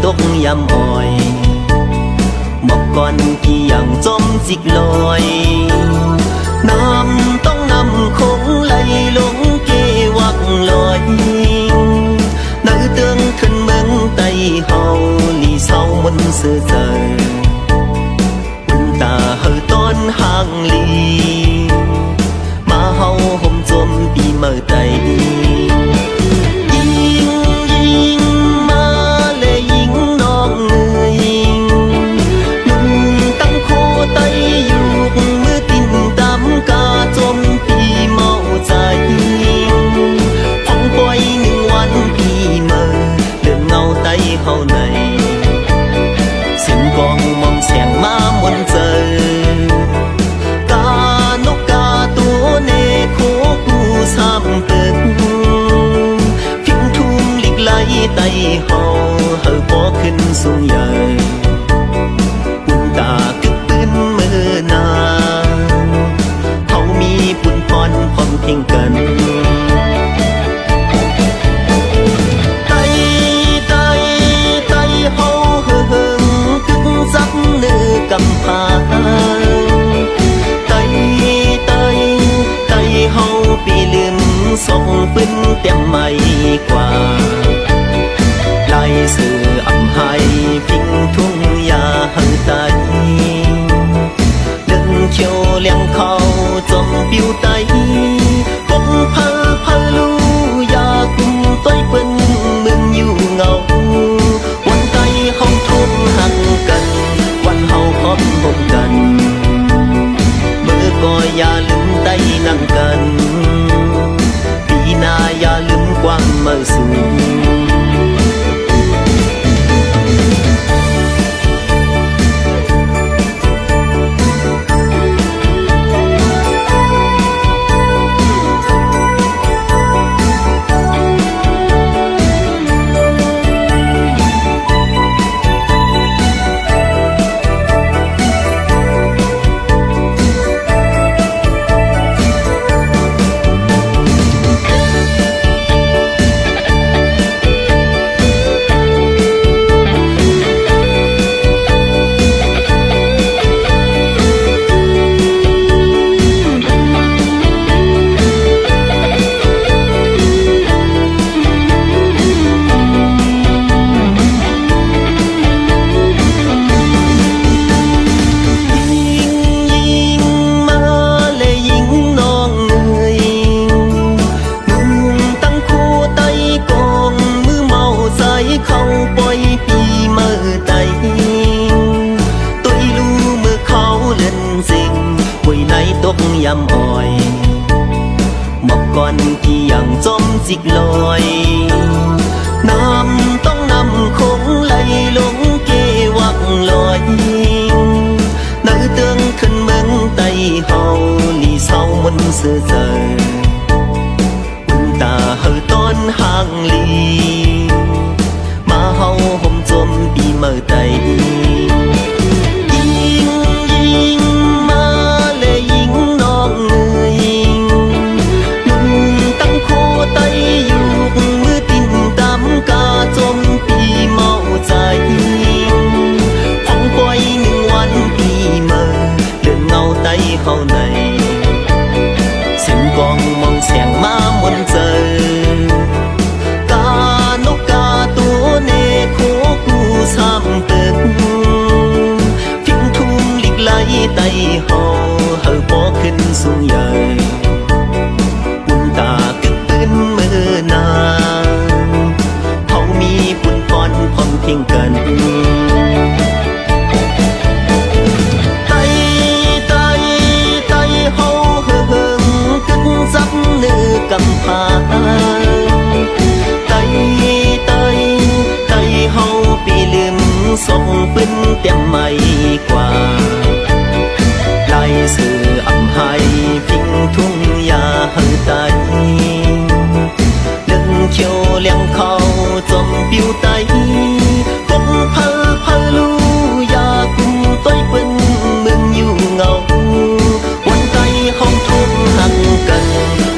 ตกยำอ้อยหมอกก่อนกี่อย่างจมจิกลอยน้ำต้องนำคงไหลลงเกวักลอยในเตืองขึ้นเมืองไต้เฮาลีเศร้ามนเสือเจออุ่นตาเฮาตอนห่างลีมาเฮาห่มจมปีเมื่อไตเฮาในเสียงกองมองเสียงมามวนเจอกานกกาตัวเนโคกูสามตึกพิงทุ่งลิกไหลไตเฮาเฮาบ่ขึ้นสูงใหญ่อุ่นตากึกปืนมือนาเฮามีปุ่นพรพร้อมเพียงกันกำพาไตเฮาปีลืมส่งปืนเต็มไม่กว่าไล่สื่ออำไห้พิงทุ่งยาหังไตดึงเขียวเลี้ยงเขาจมปิวไตปงเพอลูยากุมต้อยเปิ้นมึงอยู่เงาวันไตเฮาทุ่งหักกันวันเฮาพบกันเมื่อก็อย่าลืมไต้นั่งกันปีหน้าอย่าลืมความเมื่อสูงเขาปล่อยปีเมื่อไตตัวลูเมื่อเขาเล่นสิ่งไว้ในตกยำอ้อยหมอกก่อนกี่อย่างจมจิกลอยน้ำต้องนำคงไหลลงเกวักลอยในเตืองขึ้นเมืองไต้เฮาลีเศร้ามนเสือเจออุ่นตาเฮาตอนห่างลีเฮาห่มจมปีเมื่อไตยิงมาเลยยิงน้องเอ๋ยลุงตั้งโคไตอยู่มือตินตามกาจมปีเมาใจของปล่อยหนึ่งวันปีเมื่อเลื่อนเงาไตเฮาในเสียงกองมองเสียงมามวนเจอนกกาตัวเนโคกูสามตึกพิงทุ่งลิกไหลไตเฮาเฮาบ่ขึ้นสูงใหญ่อุ่นตากึกปืนมือนาเฮามีปุ่นพรพร้อมเพียงกันไตเฮาเฮิงกึกจับเนื้อกำพาเฮาปีลืมส่งปืนเต็มไม่กว่าไล่สื่ออำไห้พิงทุ่งยาหังไตดึงเขียวเลี้ยงเขาจมปิวไตปงเพอลูยากุมต้อยเปิ้นมึงอยู่เงาวันไตเฮาทุ่งหักกัน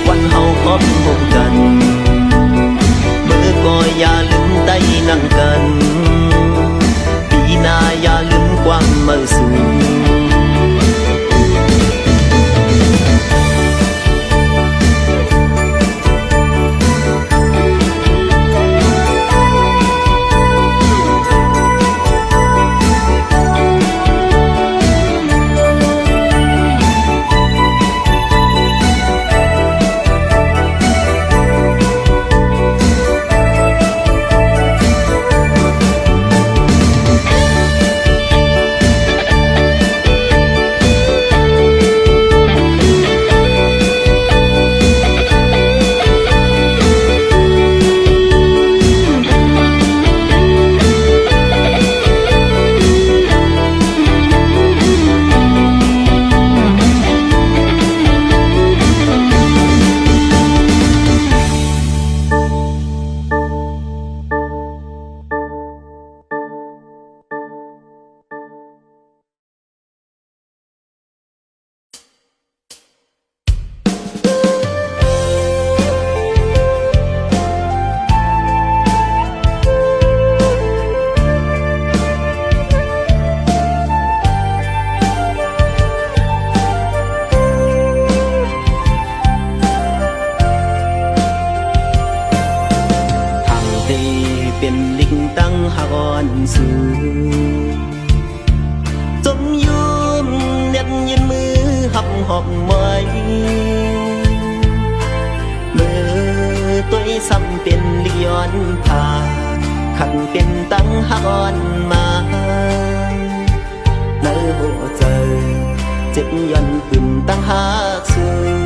วันเฮาพบกัน นั่งกัน จมยืมเน็บยืนมือหับหอบไว้มือตัวซ้ำเป็นลิย้อนผ่าขันเป็นตั้งหักอ่อนมาในหัวใจเจ็บย้อนขึ้นตั้งหักสูง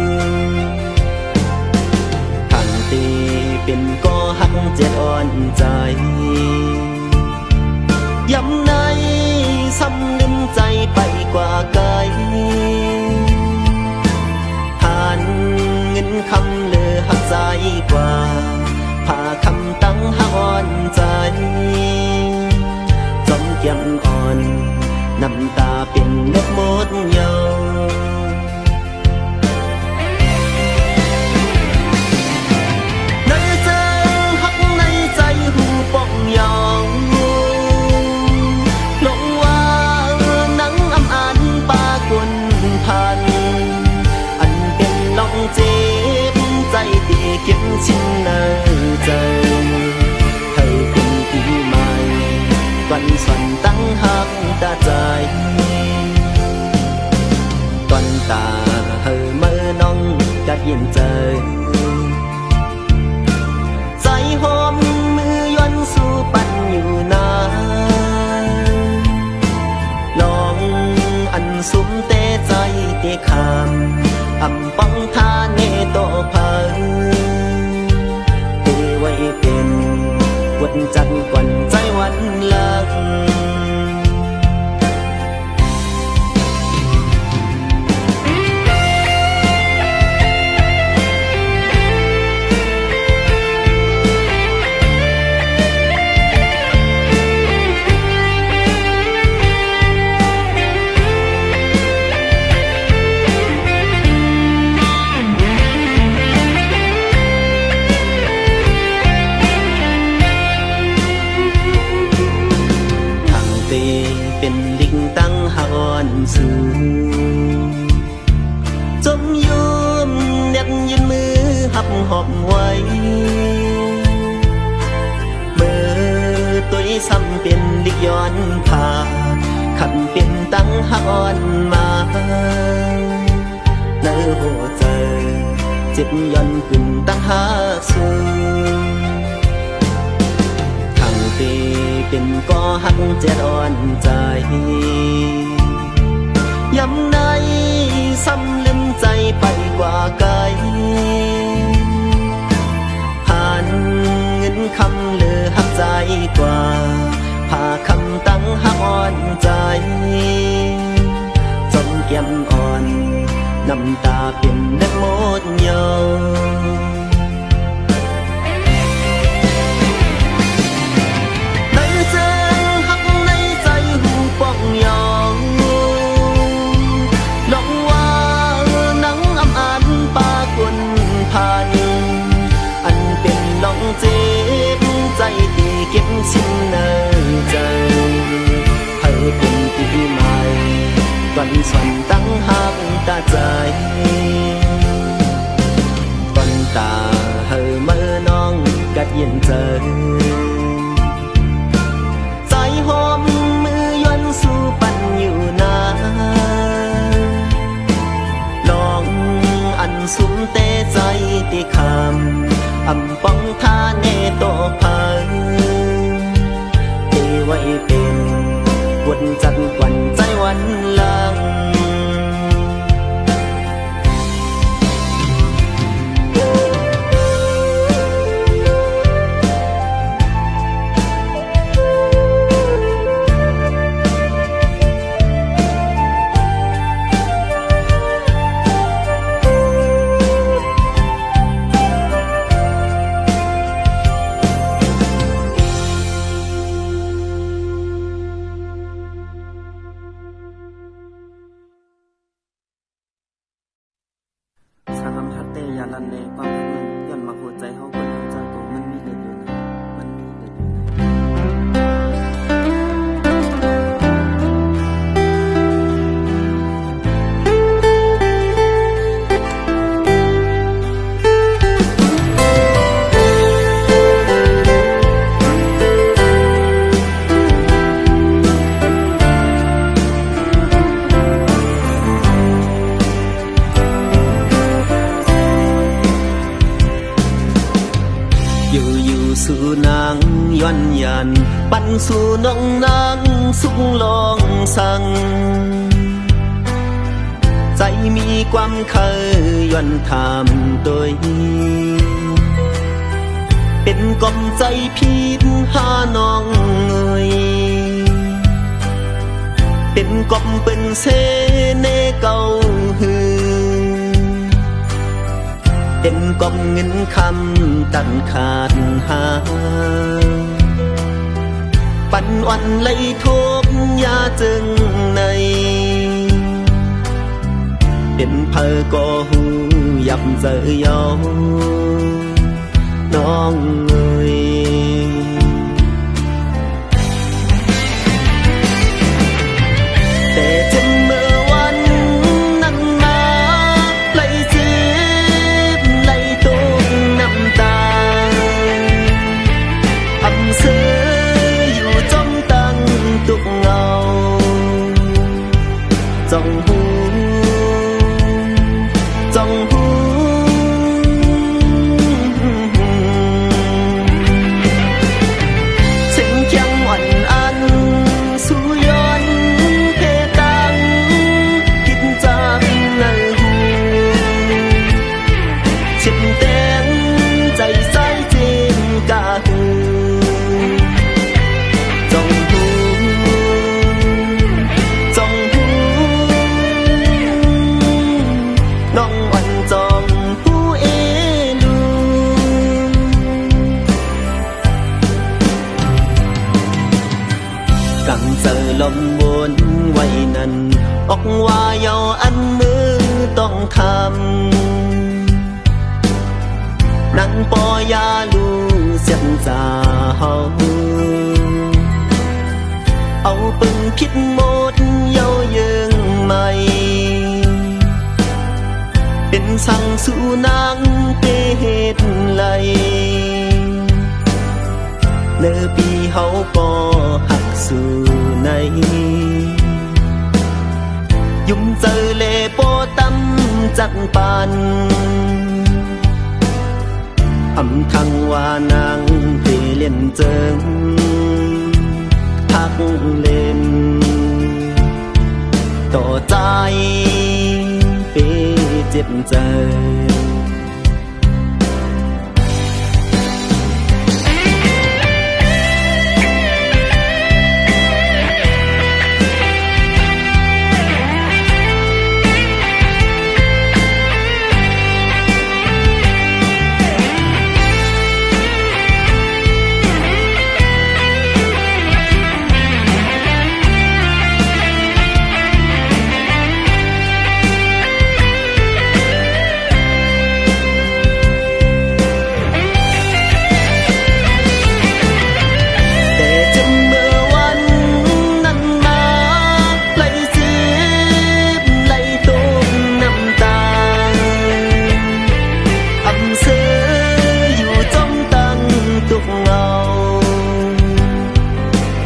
ขันตีเป็นก็หักเจ็บอ่อนใจย้ำในซ้ำลืมใจไปกว่าไกลผ่านเงินคำเลือหักใจกว่าผ่าคำตั้งหักอ่อนใจจอมเกี่ยมอ่อนน้ำตาเป็นเล็บหมดเยาในใจหักในใจหูป่องยองลงว่านังอำอันปากวนพันอันเป็นน้องเจ็บใจตีเก็บชิ้นในใจให้เป็นปีใหม่วันสันตั้งหักตาใจก่อนตาเฮอเมื่อน้องกัดยินเจอใจหอมมือย้อนสู่ปันอยู่นานลองอันสุมเตใจเตคำอำปังทาเนโตพังเตไว้เป็นวันจันทร์กวันใจวันลังเป็นลิงตั้งหอนสูจมยืมเน็บยืนมือหับหอบไว้เมื่อตัวซ้ำเป็นลิกย้อนผ่าขันเป็นตั้งหอนมาในหัวใจเจ็บย้อนขึ้นตั้งหาสูเป็นก็หักเจ็ดอ่อนใจย้ำในซ้ำลืมใจไปกว่าไกลผ่านเงินคำเลือหักใจกว่าผ่าคำตั้งหักอ่อนใจจมเกี่ยมอ่อนน้ำตาเป็นเล็บหมดเยาเจ็บใจตีเก็บชิ้นในใจให้เป็นปีใหม่วันสันตั้งหักตาใจก่อนตาเฮอเมื่อน้องกัดเย็นเจอใจหอมมือย้อนสู่ปันอยู่นานลองอันสุมเตใจตีคำอำป้องทาเนโตพังเทไว้เป็นวันจันทร์กวันใจวันลัง สู่น้องนางสุขลองสั่งใจมีความเคยย้อนถามโดยเป็นกลมใจพีดหาน้องเอ่ยเป็นกลมเป็นเสเนเก่าหือเป็นกลมเงินคำตันขาดหาปันวันไล่ทุกยาจึงในเป็นเพอก็หูยับเจอยอน้องเอ่ยแต่จนเมื่อวันนั้นมาไหลเจ็บไหลตกน้ำตาอำเสออยู่จ้องตั้งตุกเงาจ้องหูจ้องหูเสียงเคียงอ่อนอันสู่ย้อนเพตังคิดจากในหูเช็ดแดงใจใสเจนกาหูจ้องหูจ้องหูน้องวันจองผู้เอลูกังเจอลมวนไว้นั้นออกว่าเยาอันมือต้องทำนังปอยาลูเสียนจาเฮาเอาปึงคิดหมดเยาเยิงใหม่เป็นสั่งสู่นางเตเหตุไหลเนื้อปีเฮาก็หักสู่ในยุ่มเจอเลโปตั้มจัดปันอำทังว่านางเตเล่นเจิงหักเล่นต่อใจเปเจ็บใจ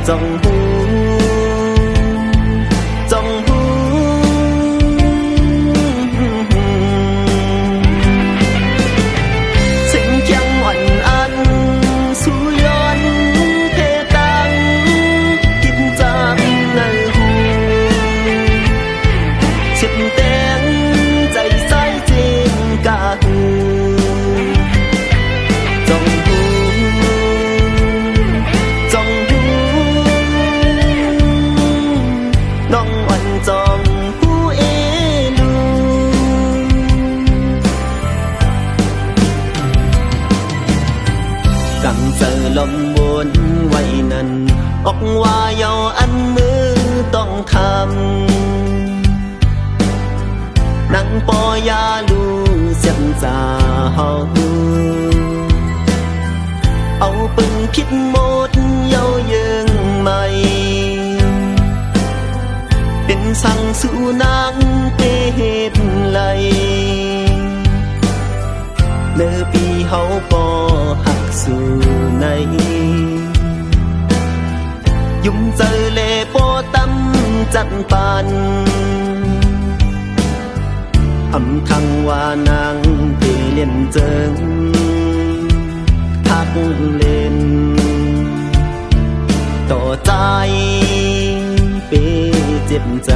จ้องหูจ้องหูเสียงเคียงอ่อนอันสู่ย้อนเพตังกินจากในหูเช็ดแดงใจใสเจนกาหูจ้องหูจ้องหูน้องวันจองผู้เอลูกังเจอลมวนไว้นั้นออกว่าเยาอันมือต้องทำนังปอยาลูเสียงจาเฮาเอาปึงคิดหมดเยาเยิงใหม่เป็นสั่งสู่นางเตเหตุไหลเนื้อปีเฮาก็หักสู่ในยุ่มเจอเลโปตั้มจัดปันอำทังว่านางเตเล่นเจิงหักเล่น ต่อใจเปเจ็บใจ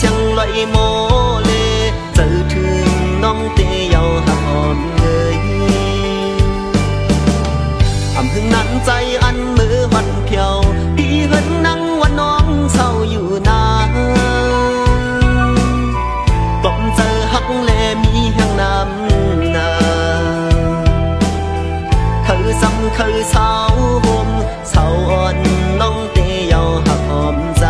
chẳng loại mô lê giờ thương nong tê giàu hạt hòm người hưng nắngใจอันมือวันเพียวพี่เหินนั่งวันน้องเศร้าอยู่นาต้องเจอหักแลมีแห่งน้ำนาคือซ้ำคือเศร้าห่มเศร้าอ่อนน้องเตยเยาหักหอมใจ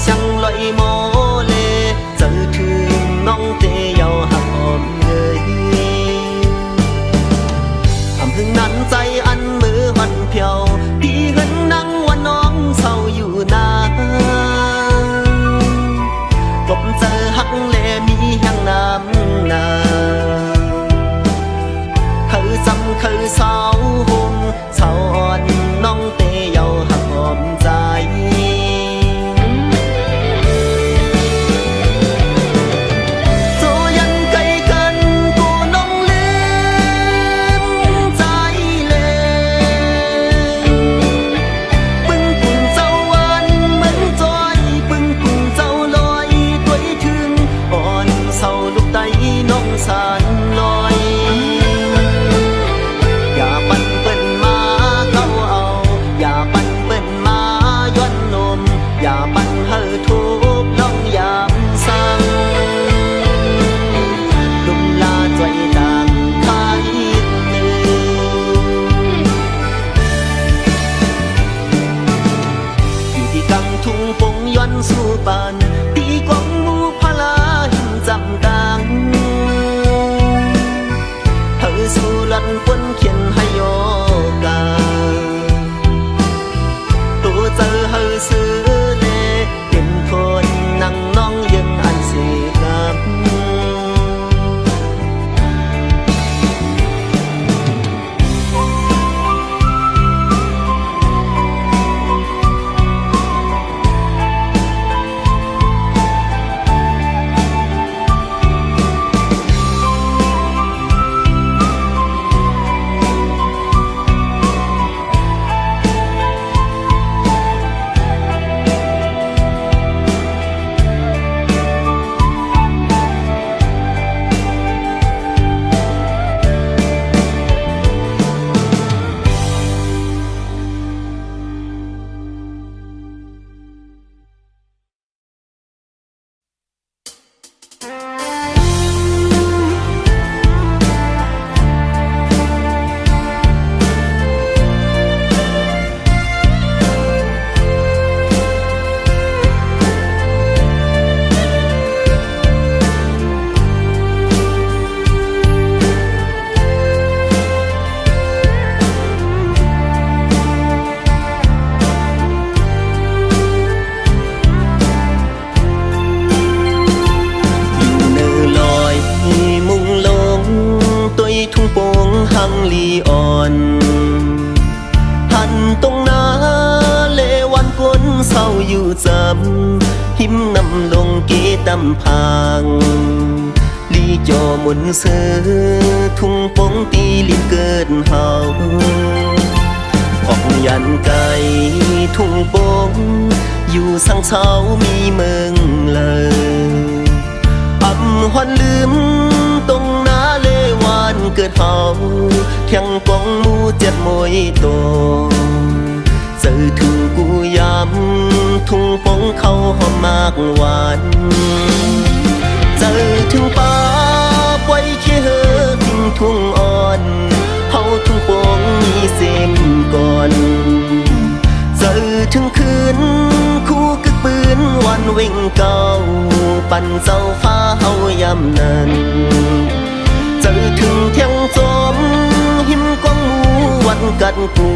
chẳng loại mô lê giờ thương nong tê giàu hạt hòm người hưng nắngใจอันมือวันเพียวพี่เหินนั่งวันน้องเศร้าอยู่นากบเจอหักแลมีแห่งน้ำนาคือจำคือเศร้าห่มเศร้าอ่อนน้องเตยเยาหักหอมใจสานลอยอย่าปั่นเปิ ทุ่งโป่งหังลีอ่อนหันตรงนาเลวันกวนเศร้าอยู่จำหิมนำลงเกตำพางลีจอหมุนเสือทุ่งโป่งตีลิเกิดเฮาออกยันไกลทุ่งโป่งอยู่สังเช้ามีเมืองเลยอำหวันลืมตรงนาเลวันเกิดเฮาแข่งกองมูเจ็ดมวยโตเจอถึงกูยำทุ่งโป่งเขาหอมมากหวานเจอถึงป่าปล่อยเขี้ยวทิ้งทุ่งอ่อนเฮาทุ่งโป่งมีเส้นก่อนเจอถึงคืนคู่กึกปืนวันเว่งเก่าปั่นเจ้าฟ้าเฮายำนั้นเจอถึงเที่ยงจอมหิมกองหมูวันกันกู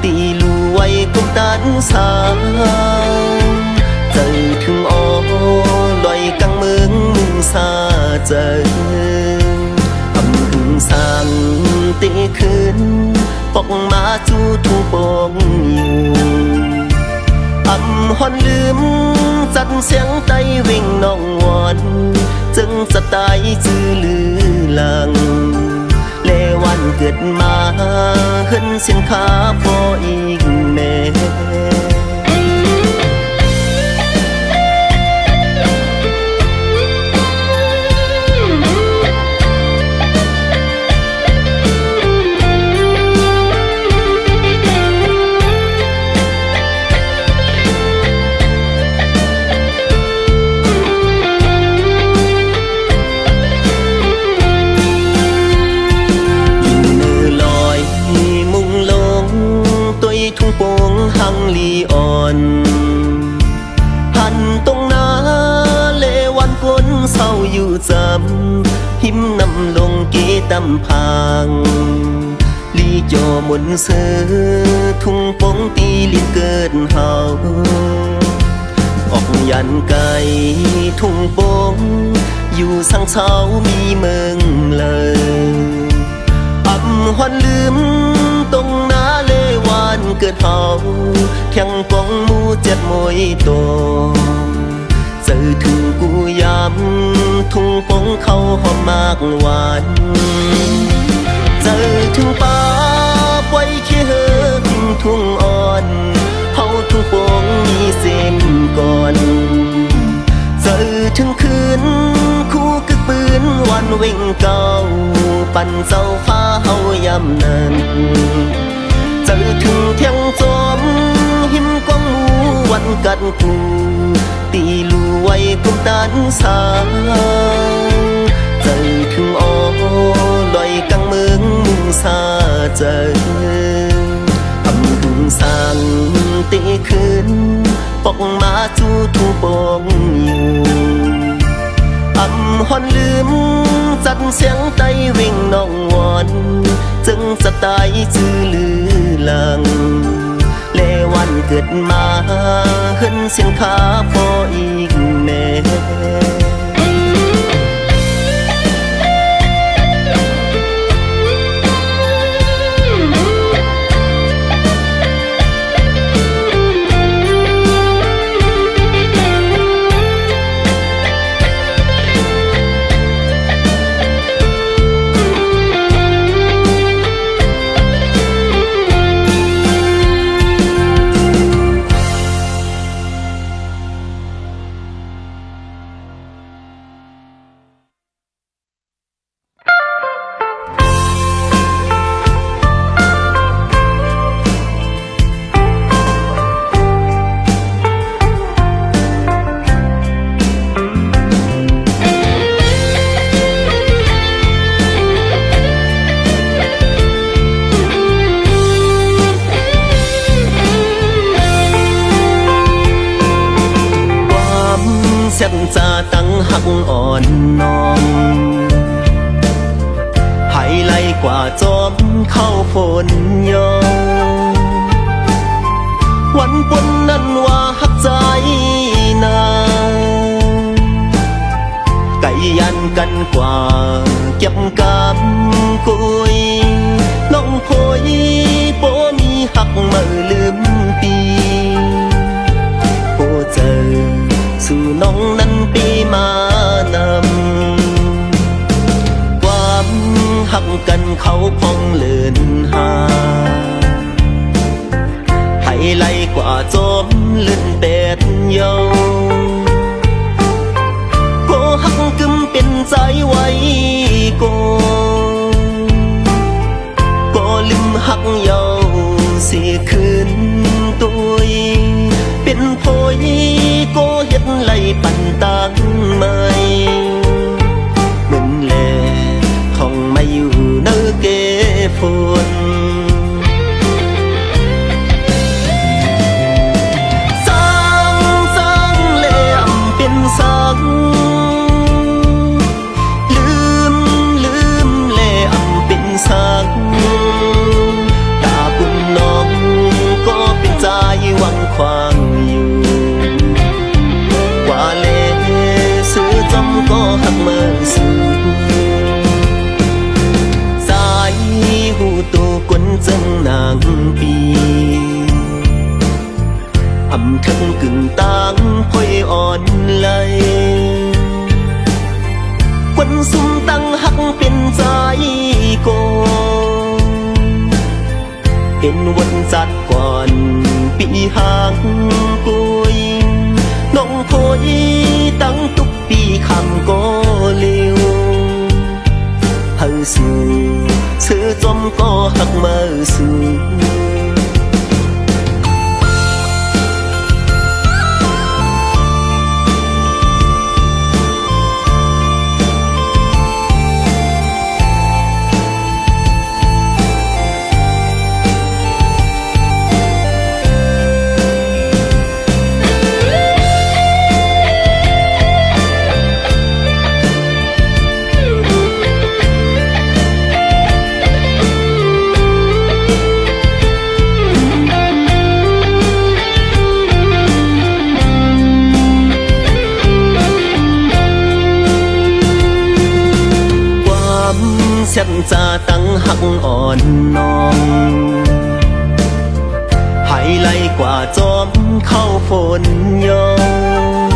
ตีลูไว้กุมตันสางเจอถึงอ้อลอยกังเมืองมุงซาเจออำหึงสางตีคืนปอกมาจูทุ่งโป่งอยู่อำหอนลืมจัดเสียงไตเว่งน้องวอนจึงจะตายจื้อลือหลังเลวันเกิดมาขึ้นเสียงขาพออีกแม่ทุ่งโป่งหังลีอ่อนหันตรงนาเลวันกวนเศร้าอยู่จำหิมนำลงเกตำพางลีจอหมุนเสือทุ่งโป่งตีลิเกิดเฮาออกยันไกลทุ่งโป่งอยู่สังเช้ามีเมืองเลยอำหวันลืมตรงนาเลวันเกิดเฮาแข่งกองมูเจ็ดมวยโตเจอถึงกูยำทุ่งโป่งเขาหอมมากหวานเจอถึงป่าปล่อยเขี้ยวทิ้งทุ่งอ่อนเฮาทุ่งโป่งมีเส้นก่อนเจอถึงคืนคู่กึกปืนวันเว่งเก่าปั่นเจ้าฟ้าเฮายำนั้นเจอถึงเที่ยงจอมหิมกองหมูวันกันกูตีลูไว้กุมตันสางเจอถึงอ้อลอยกังเมืองมุงซาเจออำหึงสางตีคืนปอกมาจูทุ่งโป่งอยู่อำหอนลืมจัดเสียงไตเว่งน้องวอนจึงจะตายจื้อลือหลังเลวันเกิดมาขึ้นเสียงขาพออีกแม่ ตั้งหักอ่อนน้องไห้ไล่กว่าจอมเข้าฝนยองวันปนนั้นว่าหักใจนาไก่ยันกันกว่าเก็บกำกุยน้องพอยโปมีหักมาลืมปีโปเจอสู่น้องนั้นปีมานำความหักกันเขาพองเลื่อนหาให้ไล่กว่าจอมลื่นเป็ดเยาโกหักกึมเป็นใจไว้โก็ลืมหักเยาสิคืนตัวเป็นพอยก็เฮ็ดไล่ปันตังไม่เหมือนแลท่องมาอยู่เนื้อเกฝนสังลืมแลอำเป็นสังตาปุ่นน้องก็เป็นใจหวังควางอยู่ว่าเลซื้อจำก็หักเมื่อสูสายหูตูกวนจังนางปีอำคังกึ่งตังพ่อยอ่อนไหลควันซุ่มตั้งหักเป็นใจโกเป็นวันจัดก่อนปีหางกุยน้องพ่อยตั้งทุกปีคำก็เร็วเฮาสู่เสือจมก็หักมาสู่ฉันจะตั้งหักอ่อนน้องให้ไล่กว่าจอมเข้าฝนยอง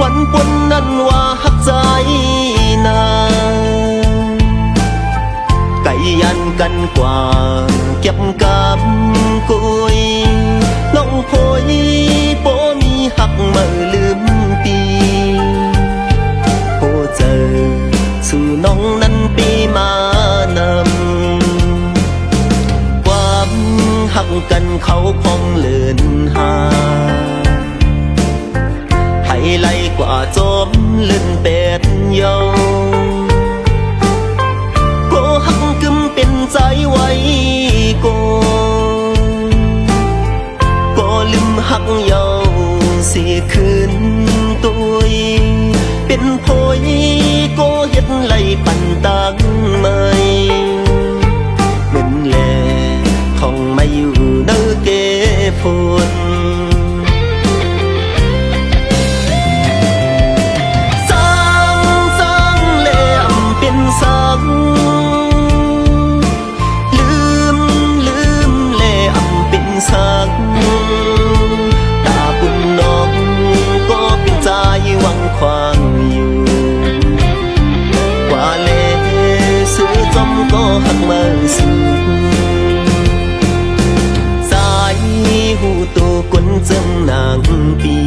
วันปนนั้นว่าหักใจนาไก่ยันกันกว่าเก็บกำกุยน้องพอยโปมีหักมาลืมปีโปเจอสู่น้องนั้นปีมานำความหักกันเขาพองเลื่อนหาให้ไล่กว่าจอมลื่นเป็ดเยาก็หักกึมเป็นใจไว้ก็ลืมหักเยาสิคืนตัวเป็นพอยก็เฮ็ดไล่ปันตังไม่เหมือนแลท่องมาอยู่เนื้อเกฝนสังแลอำเป็นสังลืมแลอำเป็นสังตาปุ่นน้องก็เป็นใจหวังควางอยู่ว่าเลซื้อจมก็หักมาสู่สายหูตูกวนจังนางปี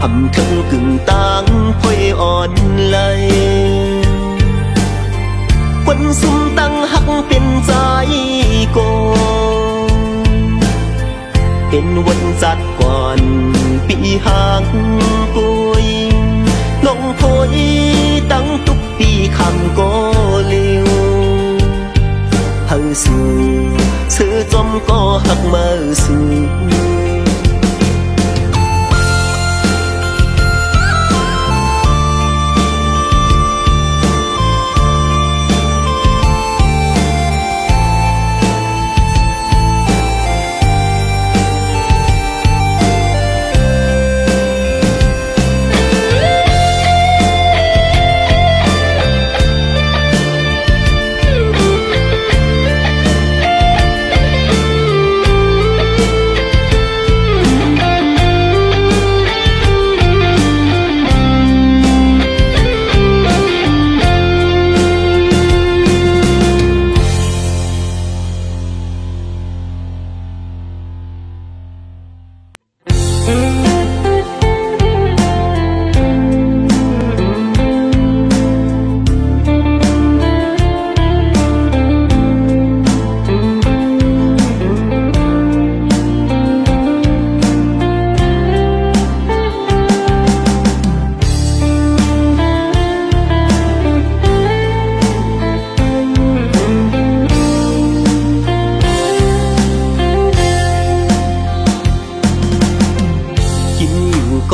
อำคังกึ่งตังพ่อยอ่อนไหลควันซุ่มตั้งหักเป็นใจโกเป็นวันจัดก่อนปีหางกุยน้องพอยตั้งทุกปีคำก็เร็วเฮาสู่เสือจมก็หักมาสู่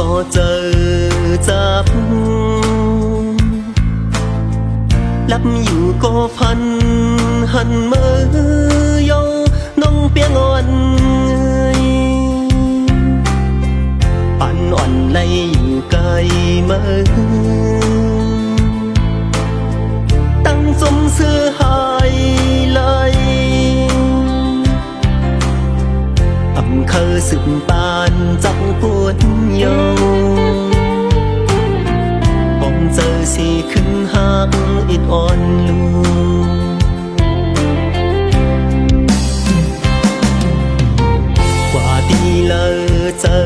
ก็เจอจับหลับอยู่ก็พันหันมือยงน้องเปียงอ่อนปั่นอ่อนไล่อยู่ไกลมือตั้งสมเสื้อหายไหลอำเคอสึกปานจังปวดโยผมเจอสีขึ้นหักอิดอ่อนลูกว่าดีเลยเจอ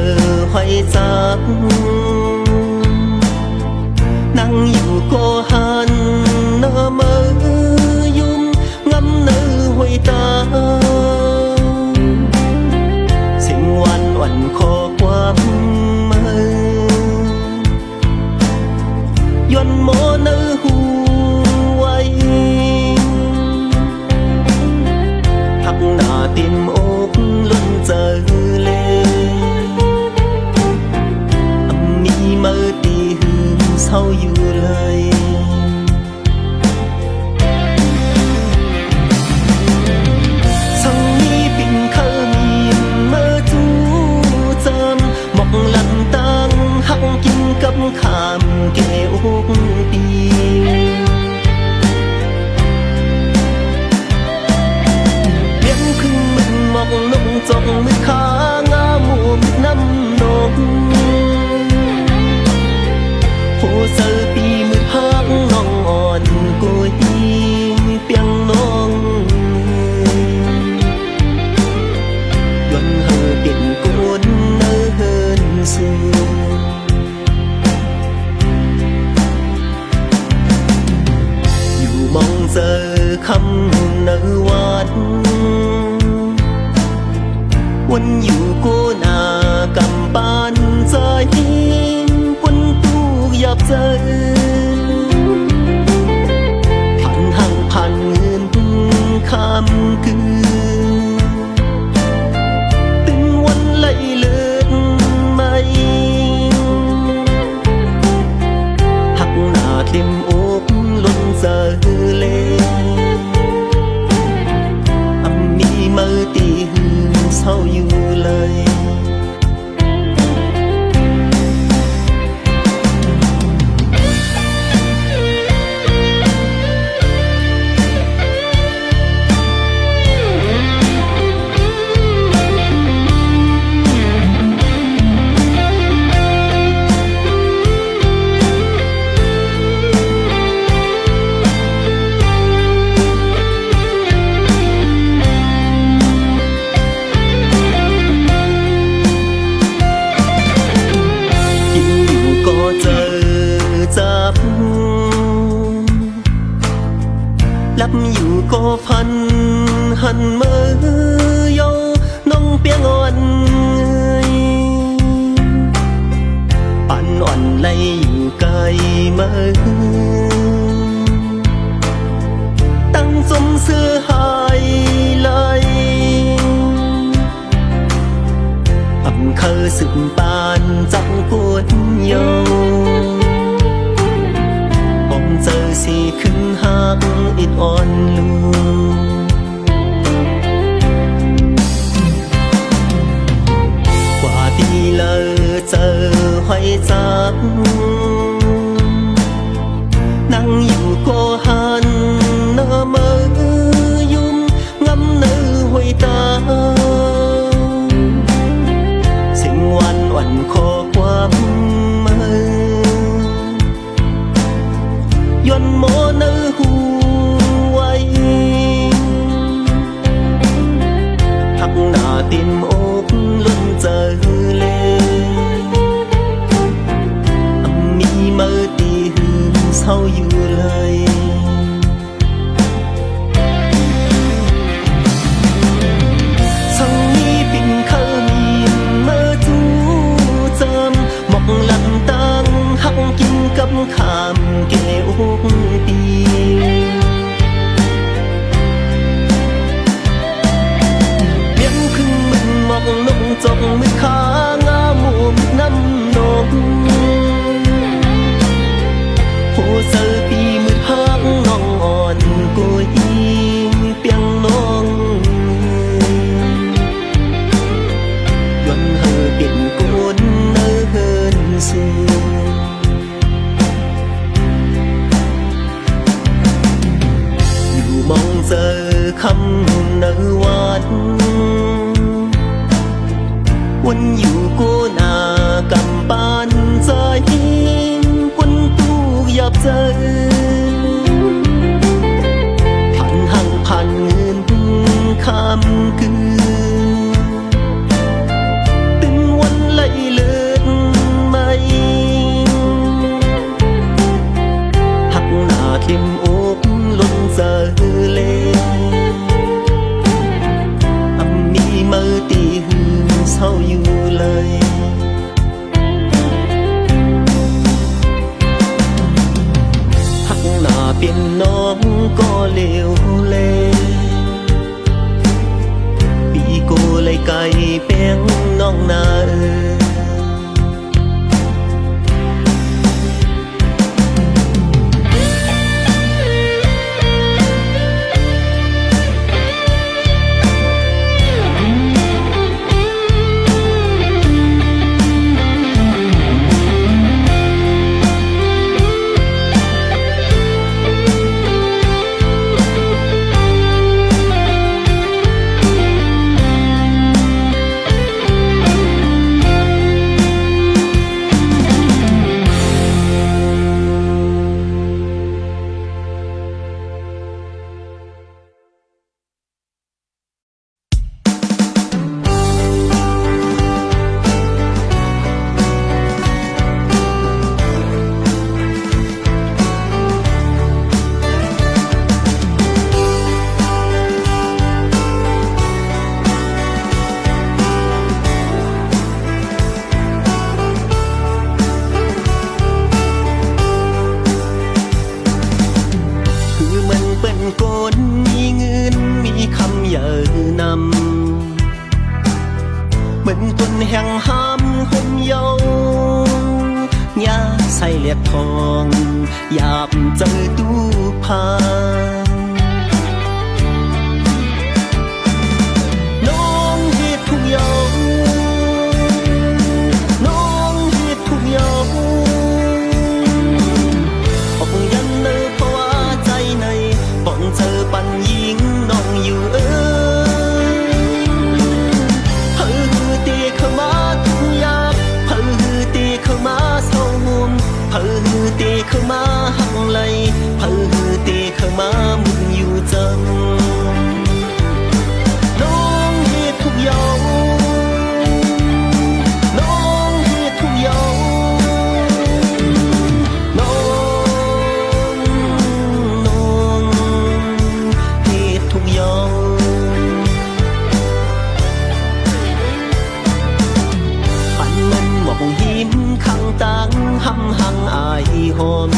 หอยจับนั่งอยู่ก็หันหน้ามือยุ่มงำเนื้อหอยตาสิ่งวันวันขอความมือยนโมเนื้อหูไว้หักหน้าเต็มอกล้นเจอมีมือตีหืมเศร้าอยู่เลยสังมีปิ่นเคยมีมือจูจำหมอกหลังตั้งหักกินกับขามเกอกปีเลี้ยงพึ่งมึงหมอกนงจงมือขางาหมูมิดน้ำนงผู้เจอปีมือพักน้องอ่อนกุยเปียงน้องย้อนเฮอเปลี่ยนกุนเนื้อเฮินสูอยู่มองเจอคำเนื้อวันวนอยู่กูหน้ากำปานใจหยับใจผ่านหังผ่านเงินคำคืนตึงวันไหลเลือนไม่หักหน้าเต็มอกล้นเจอเลยมีมือตีหืมเศร้าอยู่เลยหลับอยู่ก็พันหันมือยงน้องเปียงอ่อนปั่นอ่อนไล่อยู่ไกลมือตั้งสมเสื้อหายไหลอำเคอสึกปานจังปวดโยเจอสีขึ้นหักอิดอ่อนลูกว่าดีเลยเจอหอยจับนั่งอยู่ก็หันหน้ามือยุ่มงำเนื้อหอยตาสิ่งวันวันขอความย้อนโมเนื้อหูไว้หักหน้าเต็มอกล้นเจอเลยมีมือตีหืมเศร้าอยู่เลยสังมีปิ่นเคยมีมือจูจำหมอกหลังตั้งหักกินกับขามเกอกปีเลี้ยงพึ่งมึงหมอกนงจงมือขางาหมูมิดน้ำนง แห่งห้ามห่มเยาว์ยาใส่เลียดทองยามเจอตู้พาน้องเฮ็ดทุกอย่างน้องเฮ็ดทุกอย่างออกยันเนอเพราะว่าใจในป้องเจอปันยิงน้องอยู่ตีเข้ามาทุกอย่างเพิ่งตีเข้ามาเศร้าห่มเพิ่งตีเข้ามาหักไหลเพิ่งตีเข้ามามุนอยู่จังน้องเฮ็ดทุกอย่างน้องเฮ็ดทุกอย่างน้องเฮ็ดทุกอย่างมองหิมข้างต่างห้ำหังอายหอม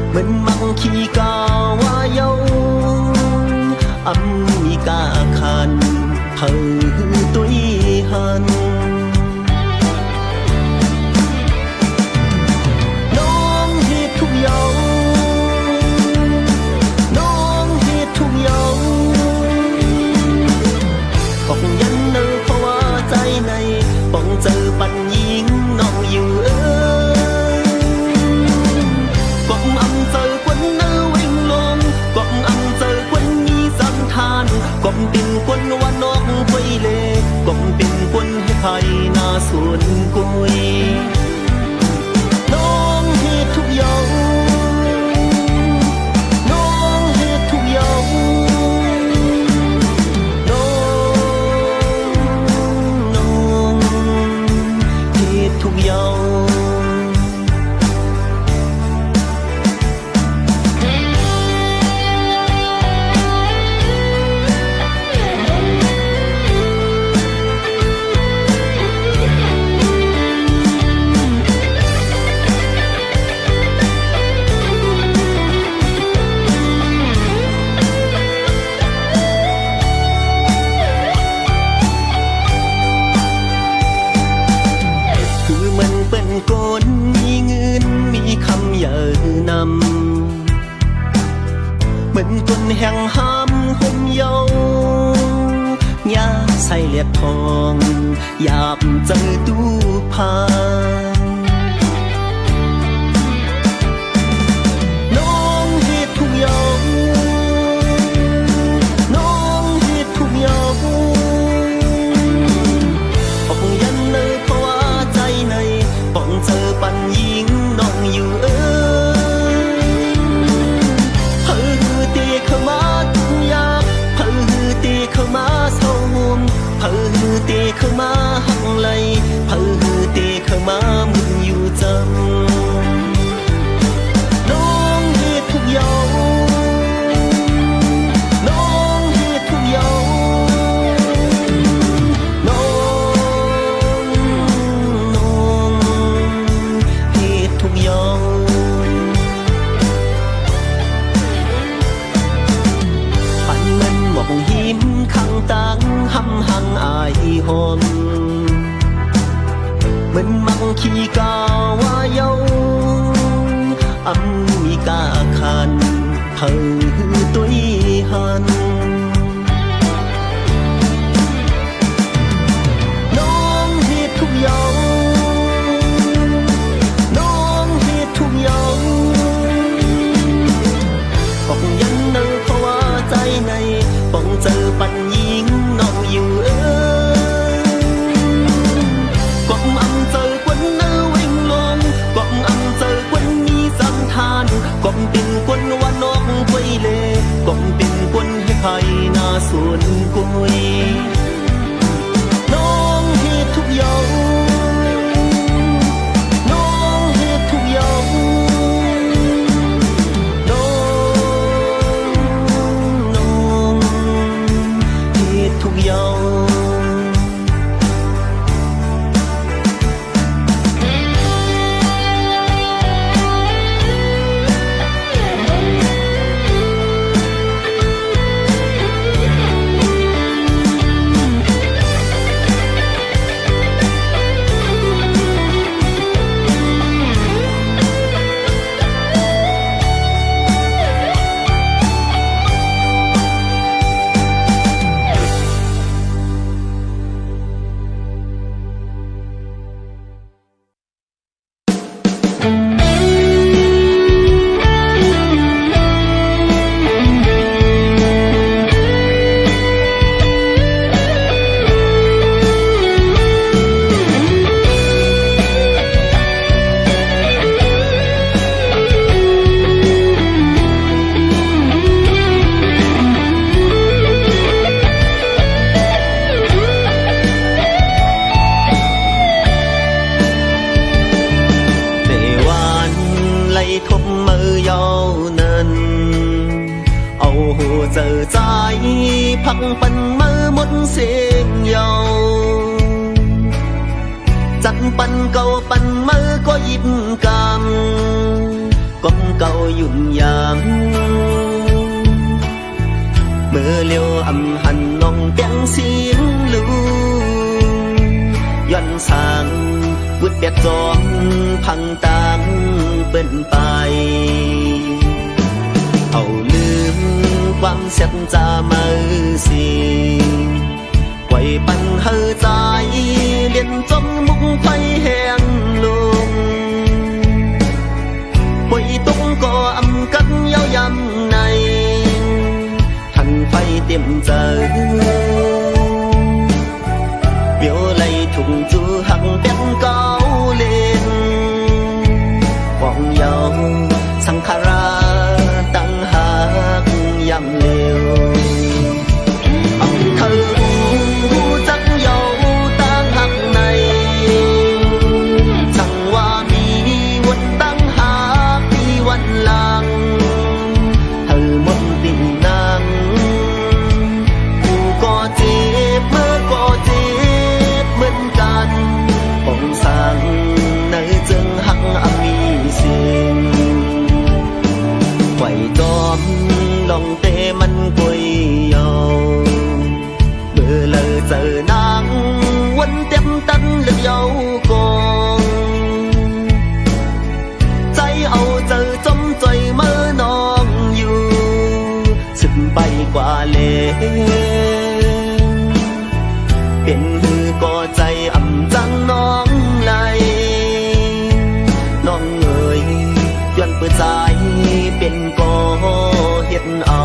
เหมือนมังขี้กาวาเยาอมีกาคันเผยตุยหันน้องเฮ็ดทุกอย่างน้องเฮ็ดทุกอย่างออกยันเนอเพราะว่าใจในป้องเจอปันยิงน้องอยู่กบอำเจอกวนเนื้อวิ่งลงกบอำเจอกวนมีสันทานกบเป็นกวนว่านอกไปเล่กบเป็นกวนให้ไทยนาสวนกุยน้องเฮ็ดทุกอย่างน้องเฮ็ดทุกอย่างทุกอย่างเป็นคนมีเงินมีคำเยอะนำเหมือนคนแห่งห้ามห่มเยาว์ยาใส่เลียดทองยามเจอตู้พาน้องเฮ็ดทุกอย่างน้องเฮ็ดทุกอย่างออกยันเนอเพราะว่าใจในป้องเจอปันยิงน้องอยู่เพิ่งตีเข้ามาทุกอย่างเพิ่งตีเข้ามาเศร้าห่มเพิ่งตีเข้ามาหักไหลเพิ่งตีเข้ามามุนอยู่จังน้องเฮ็ดทุกอย่างน้องเฮ็ดทุกอย่างทุกอย่างปันเงินหมอกหิมข้างต่างห้ำหังอายหอมเหมือนมังขี้กาวาเยาอมีกาคันเผยตุยหันน้องเฮ็ดทุกอย่างทุกอย่างออกยันเนอเพราะว่าใจในป้องเจอปันยิงน้องอยู่กบอำเจอกวนเนื้อวิ่งลงกบอำเจอกวนมีสันทานกบเป็นกวนว่านอกไปเล่กบเป็นกวนให้ไทยนาสวนกุยน้องเฮ็ดทุกอย่างน้องเฮ็ดทุกอย่างทุกอย่าง เ เจอใจพักปันมือหมดเสียงเยาจัดปันเก่าปันมือก็ยิบกำก้มเก่าหยุ่นยางเมื่อเลี้ยวอำหันน้องเปียงเสียงลูย้อนสางวุดเปียกจอมพังตางเป็นไปเอาลืมความเสียจามือสิไว้ปันเฮอใจเลียนจมมุกไฟแห้งลงป่วยตุ้งก็อำกันเย้ายำในทันไฟเต็มเจอเบี้ยวไหลถุงจูหักเปียงเก่าเล่นฟองเยาสังขาราตั้งหากยำเร็วอำเธอจักเยาตั้งหักในสั่งว่ามีวันตั้งหากมีวันหลังเธอหมดติ่งนางกูก็เจ็บเมื่อก็เจ็บเหมือนกันป่องสั่งในจึงหักมีสิ่งไหวจอมลองเตมันกุยเยาเมื่อเลยเจอนางวันเต็มตันเลือกเยากองใจเอาเจอจมใจเมื่อนองอยู่สึกไปกว่าเลเป็นหือก็ใจอ่ำจังน้องไหลน้องเอ๋ยย้อนเปิดใจเป็นก็เฮ็ดเอา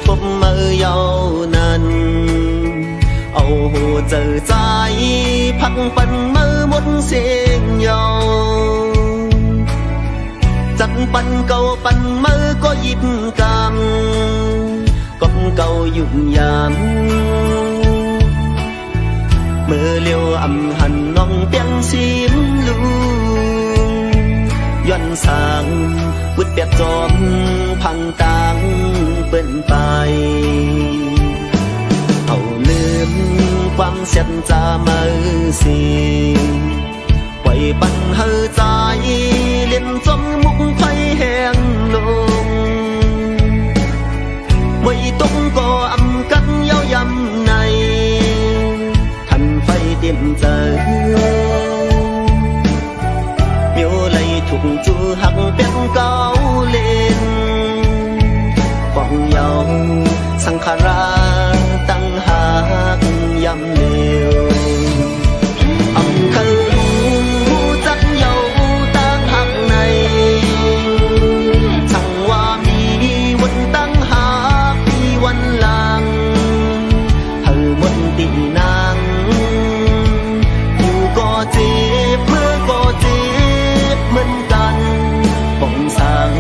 ทบมือเยานั้นเอาหูเจอใจพักปันมือหมดเสียงเยาจัดปันเก่าปันมือก็ยิบกำก้มเก่าหยุ่นยามเมื่อเลี้ยวอำหันน้องเปียงเสียงลูย้อนสางวุดเปียกจอมพังตางเปิ้นไปเอาลืมความเสียจามือสิไว้ปันเฮอใจเลียนจมมุกไฟแห้งลงไว้ตุ้งก็อำกันเย้ายำในทันไฟเต็มเจอเบี้ยวไหลถุงจูหักเปียงเก่าเล่นฟองเยาสังขาราตั้งหากยำเร็วอำเธอจักเยาตั้งหักในสั่งว่ามีวันตั้งหากมีวันหลังเธอหมดตินางอยู่ก็เจ็บเมื่อก็เจ็บเหมือนกันป่องสั่ง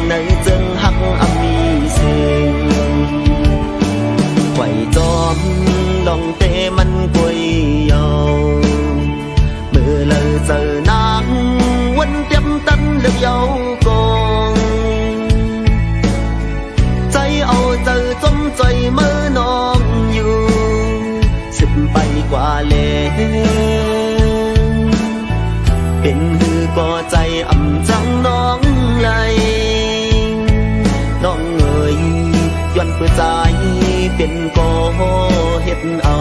ในจึงหักมีสิ่งไหวจอมลองเตมันกุยเยาเมื่อเลยเจอนางวันเต็มตันเลือกเยากองใจเอาเจอจมใจเมื่อนองอยู่สึกไปกว่าเลเป็นหือก็ใจอ่ำจังน้องไหลน้องเอ๋ยย้อนเปิดใจเป็นก็เฮ็ดเอา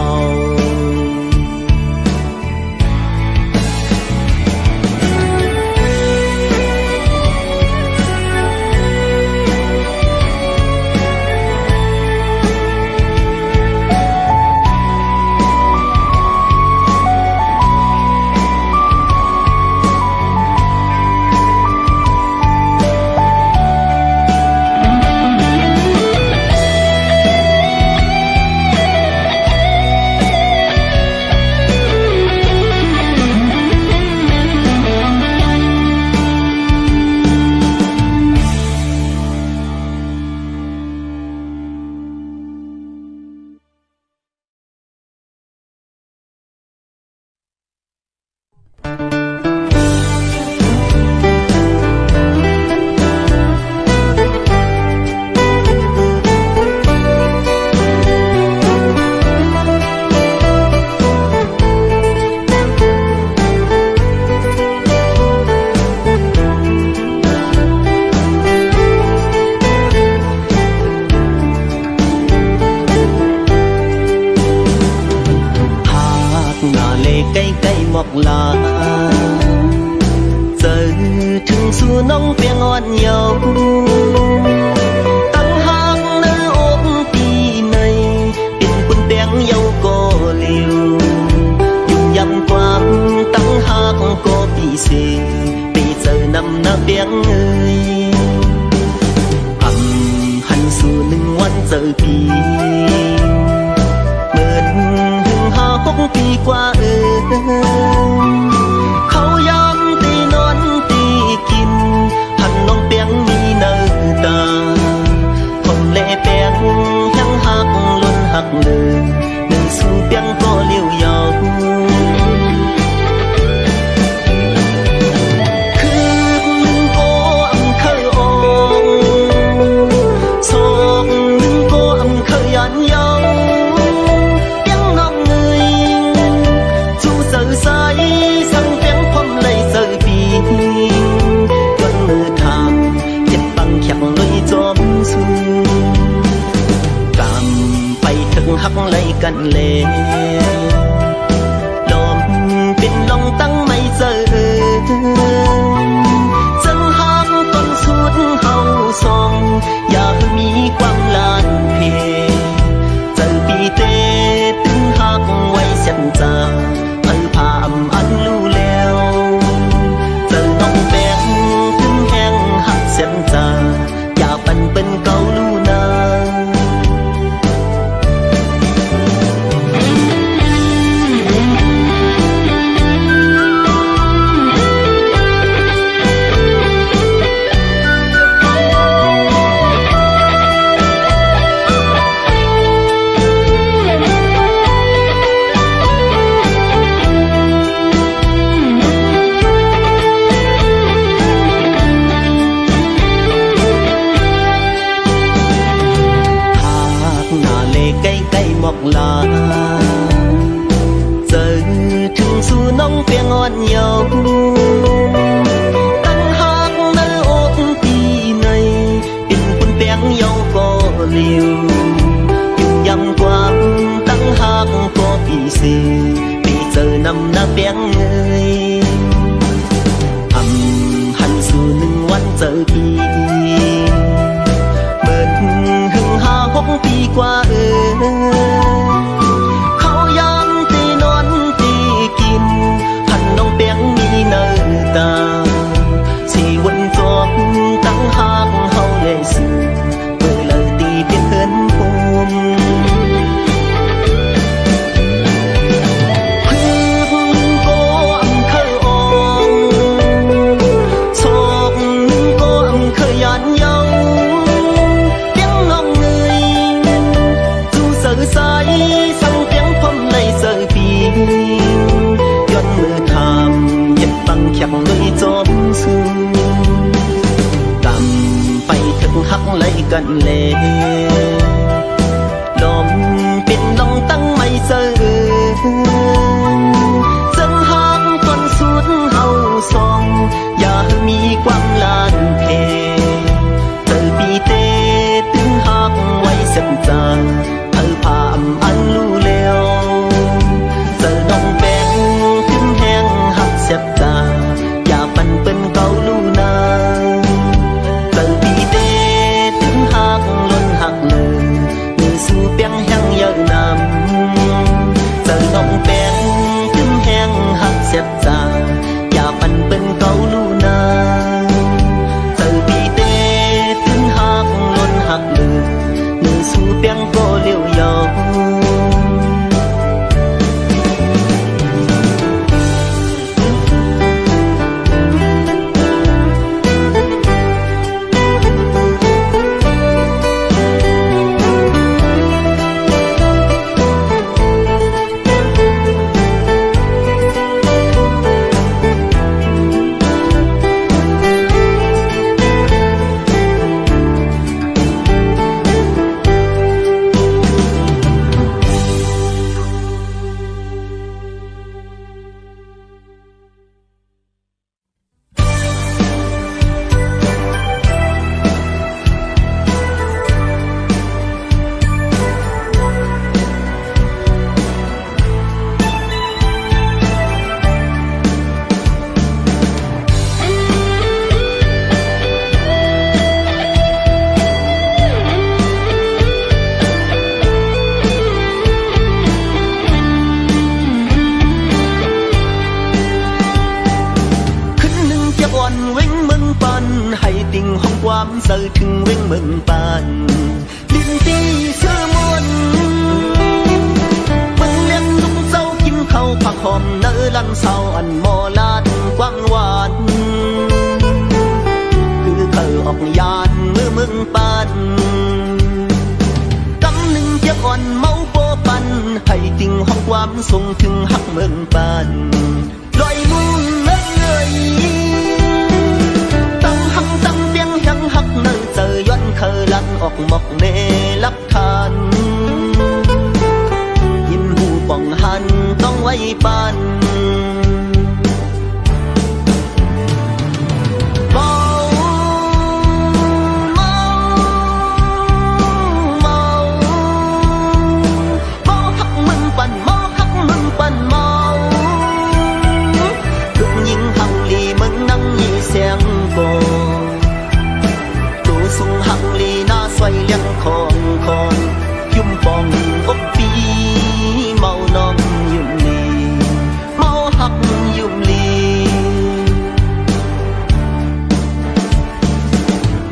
เจอปีเหมือนถึง6 ปีกว่าเขายอมตีนอนตีกินหันน้องเปียงมีเนื้อตาคนเล่เปียงยังหักล้นหักเลยหนึ่งสู้เปียงก็เลี้ยวยาวหักไล่กันเลยลมเป็นลองตั้งไม่เจอจังหักต้นสุดเฮาสองอย่ามีความลานเพเจอปีเตตึงหักไว้เส้นจาเพิ่พามอันรู้แล้วเจอน้องแบงถึงแห้งหักเส้นจาอย่าปันเป็นเก่ารู้นาหมอกลาเจอถึงสู่น้องเปียงอ่อนเยาว์ตั้งหักในอกปีในเป็นคนเปียงเยาว์ก็เลี้ยวอยู่ยำกว้างตั้งหักก็ปีสีปีเจอนำหน้าเปียงเงยหันสู่1 วันเจอปีเบิ่นหึง6 ปีกว่าเขายอมตีนอนตีกินหันน้องเปียงมีเนื้อตาสีวันจบตั้งหากเฮาเลยสื่อเมื่อเลยตีเพียงเหินภูมิchẳng nơi chốn xương cầm bay thức hắc lấy cận lệ lomเป็นลองตั้งไม่เจอจังหักต้นสุดเฮาสองอย่ามีความลานเพเจอปีเตตึงหักไว้เส้นจางเธอพามอันรู้แล้วเจอน้องแบงถึงแห้งหักเสียบตาปันเป็นเก่าลู่นาเจอปีเตถึงหักล้นหักเลยมือสู้เปียงแห้งเยอะนำเจอน้องแบงถึงแห้งหักเสียบตาอย่าปันเป็นเก่าลู่นาเจอปีเตถึงหักล้นหักเลยมือสู้เปียงก็เลี้ยวยาว นตีเสื้อมนเบิ่งเลี้ยงลุงเจ้ากินข้าวผักหอมเนื้อลันเศร้าอันโมลาดกว้างหวานคือเธอออกยานมือมึงปานกำหนึ่งเจ็บอ่อนเมาโปปันให้ติ่งห้องความส่งถึงหักเมืองปานลอยมุ่งเนื้อเงยตั้งหักตั้งเตียงยังหักเนื้อเจอย้อนเคยลันออกหมอกเนลับทานยินหูป่องหันต้องไว้ปานเสียงโบตูสุงหังลีน่าสวยเลี้ยงของคนยุ่มปองอกปีเมานองยุ่มลีเมาหักยุ่มลี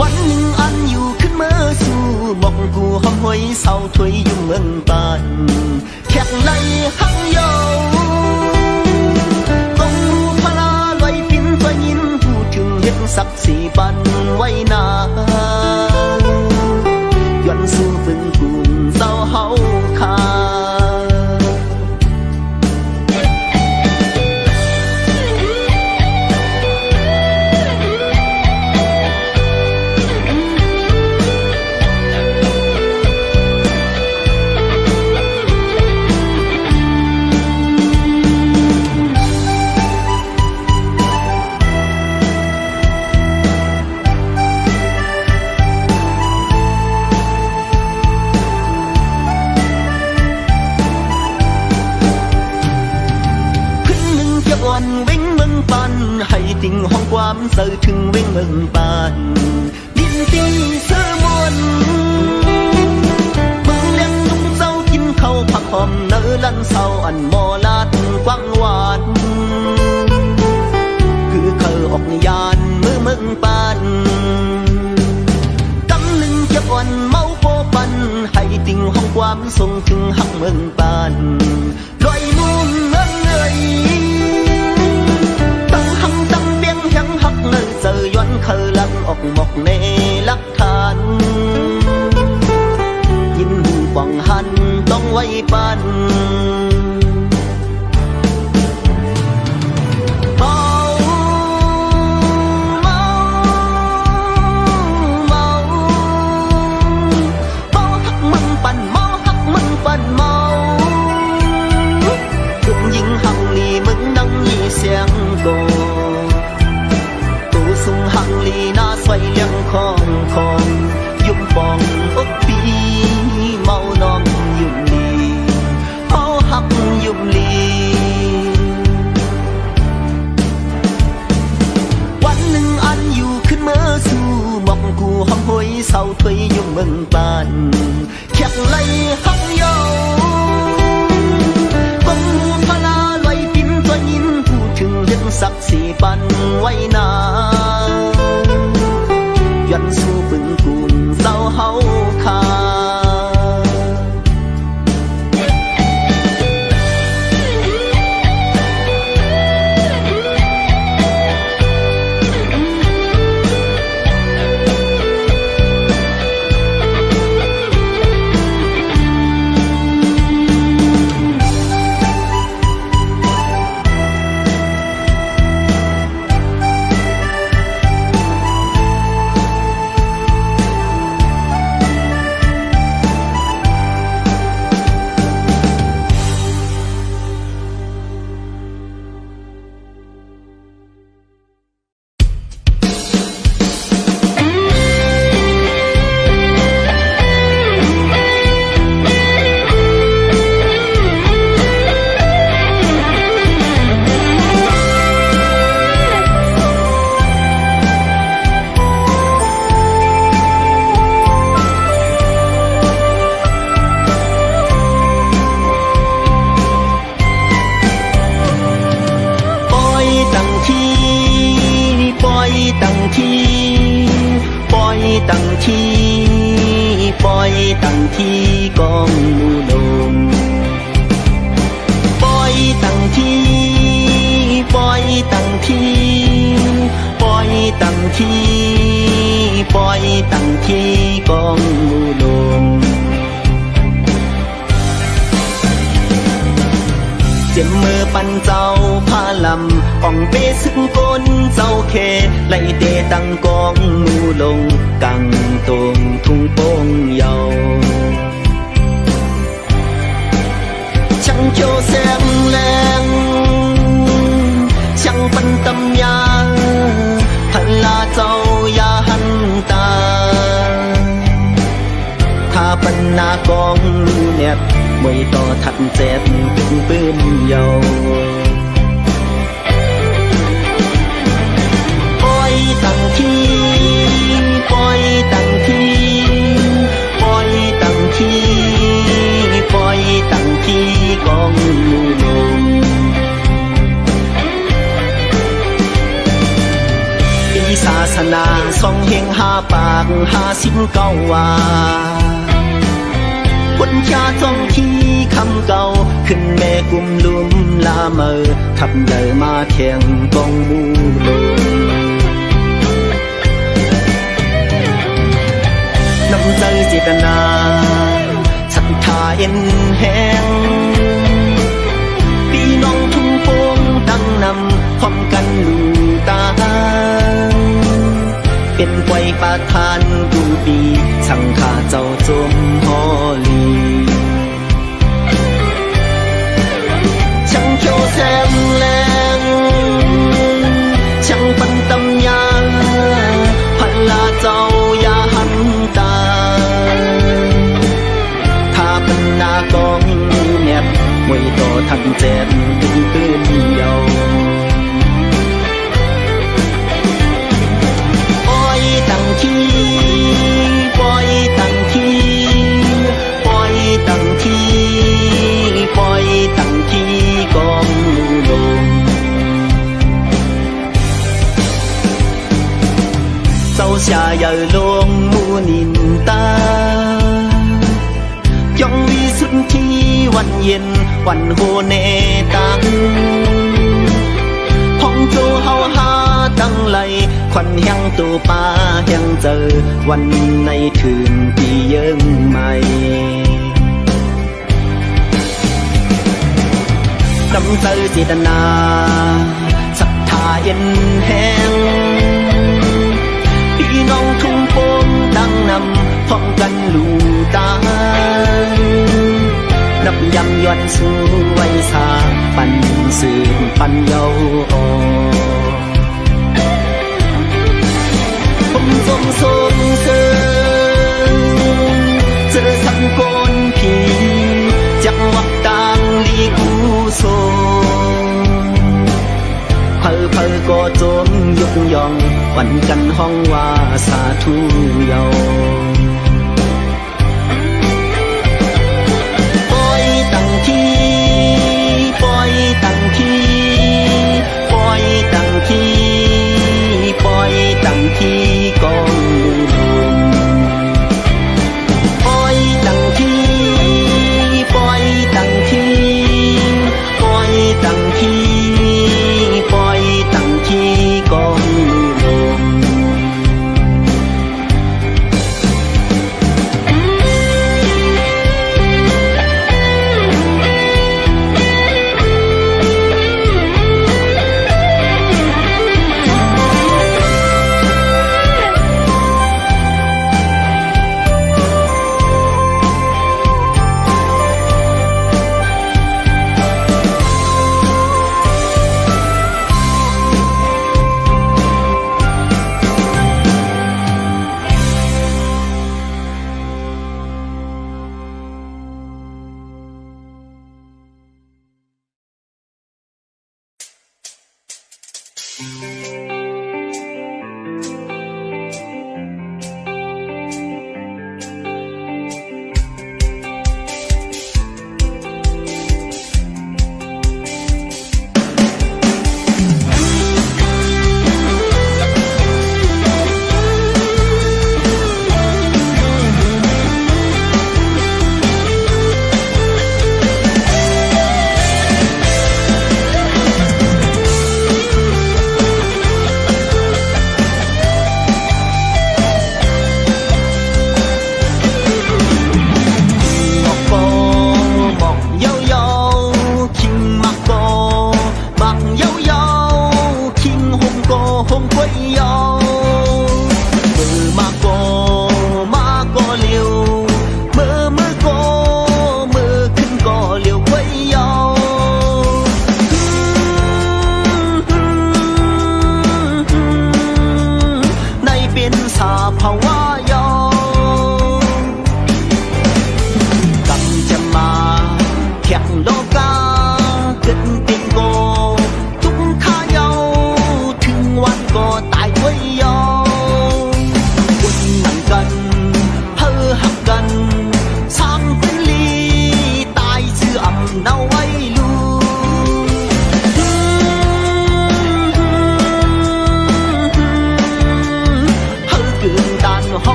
วันหนึ่งอันอยู่ขึ้นเมื่อสู่บอกกูหอมหวยเศร้าถวยยุ่มเมืองบ้านแขกไหลหักโยสักสีบันไว้นาย้อนสู่ฝึงกลุ่มเศร้าเฮาคาวันวิ่งเมืองปันให้ติ่งห้องความเสื่อถึงวิ่งเมืองปันดินตีเสื้อมนเมืองเลี้ยงลุงเจ้ากินข้าวผักหอมเนื้อลันเศร้าอันโมลาดกว้างหวานคือเคยออกยานมือเมืองปันกำหนึ่งเจ็บอ่อนเมาโปปันให้ติ่งห้องความส่งถึงหักเมืองปันลอยมุ่งเมืองเงยเจอย้อนเคยลังออกหมอกเนลักทานยินหูป่องหันต้องไว้ปันเมาเมาเมาเมาหักมึงปั่นเมาหักมึงปั่นเมาทุกยิงหักลีมึงนั่งยี่เสียงโกสุงหังลีน่าสวยเลี้ยงของยุ่มปองอกปีเมานองยุ่มลีเมาหักยุ่มลีวันหนึ่งอันอยู่ขึ้นเมื่อสู่หมอกกูหอมหวยเศร้าถวยยุ่มเมืองปานแขกไหลหักโยบังหูพลาลอยปิ้นตัวยินพูดถึงเห็นสักสีปันไว้นายันสู่ฝึงกลุ่มเศร้าเฮาคา ที่กองมูลงปล่อยตั้งที่ปล่อยตั้งที่ปล่อยตั้งที่ปล่อยตั้งที่กองมูลงเจ็บมือปั่นเจ้าพาลำอ่องเปซึ่งก้นเจ้าเคไล่เตะตั้งกองมูลงกังตรงทุ่งโป่งเยาช่างเขียวแสงแรงช่างปันตำยาพันลาเจ้าอย่าหันตาถ้าปันนากองเน็บมวยต่อทัดเจ็บถึงปืนเยาปล่อยตั้งที่ปล่อยตั้งที่ปล่อยตั้งที่ปล่อยตั้งที่กองมูลงปีศาสนาส่องเฮงหาปาก59ว่าคนชาจ้องที่คำเก่าขึ้นแม่กุมลุมลาเมอทับเดินมาแข่งกองมูลงน้ำใจเจตนาศรัทธาเอ็นแห้งพี่น้องทุ่งโป่งตั้งนำพร้อมกันลูตาเป็นไว้ประทานกูปีสังขาเจ้าจมฮอลีช่างเขียวแซมแรงช่างปันตำยาพันลาเจ้าอย่าหันตาถ้าเป็นนากองแนบมวยต่อทันเจ็บถึงปืนเยาตั้งที่ปล่อยตั้งที่ปล่อยตั้งที่ปล่อยตั้งที่กองมูลงเจ้าชายใหญ่ลงมูนินตายองวิสุทธิวันเย็นวันโหเนตังห้องโจเฮาหาตั้งไหลควันแห่งตัวป่าแห่งเจอวันในถึงปีเยิ่งใหม่น้ำใจเจตนาศรัทธาเอ็นแห้งพี่น้องทุ่งโป่งดังนำพร้อมกันลูตานับยำย้อนสู่ไว้สาปันสืบปันเยาอ่อนผมทรงเสริญเจอสังกนผีจังหวัดต่างลีกูโซเพอก็จมยกย่องวันกันห้องว่าสาธุเยาปล่อยตั้งที่ปล่อยตั้งที่ปล่อยตั้งที่ปล่อยตั้งที่กองมูลงปล่อยตั้งที่ปล่อยตั้งที่ปล่อยตั้งที่ปล่อยตั้งที่กองมูลง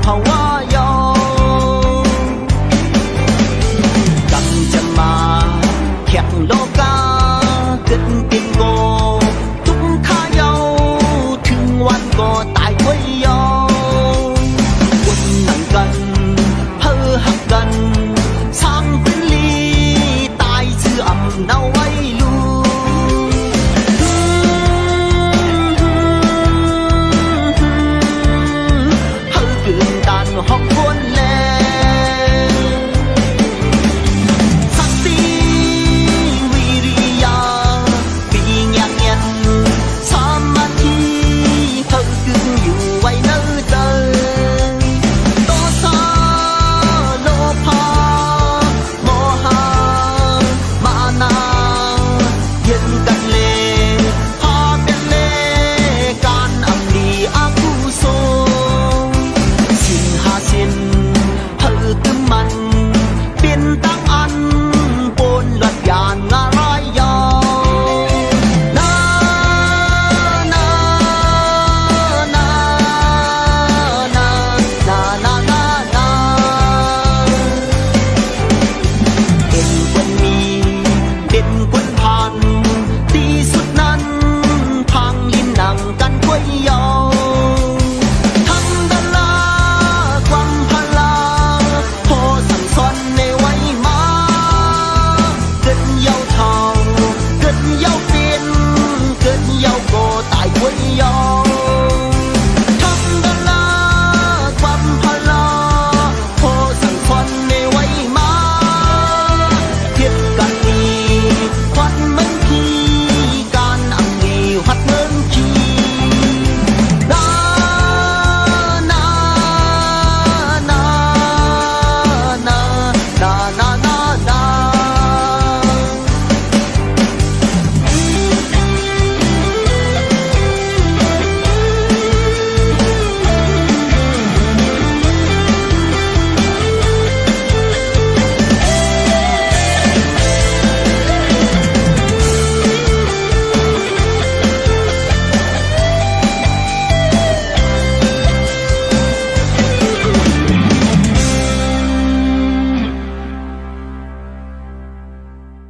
ภาวะ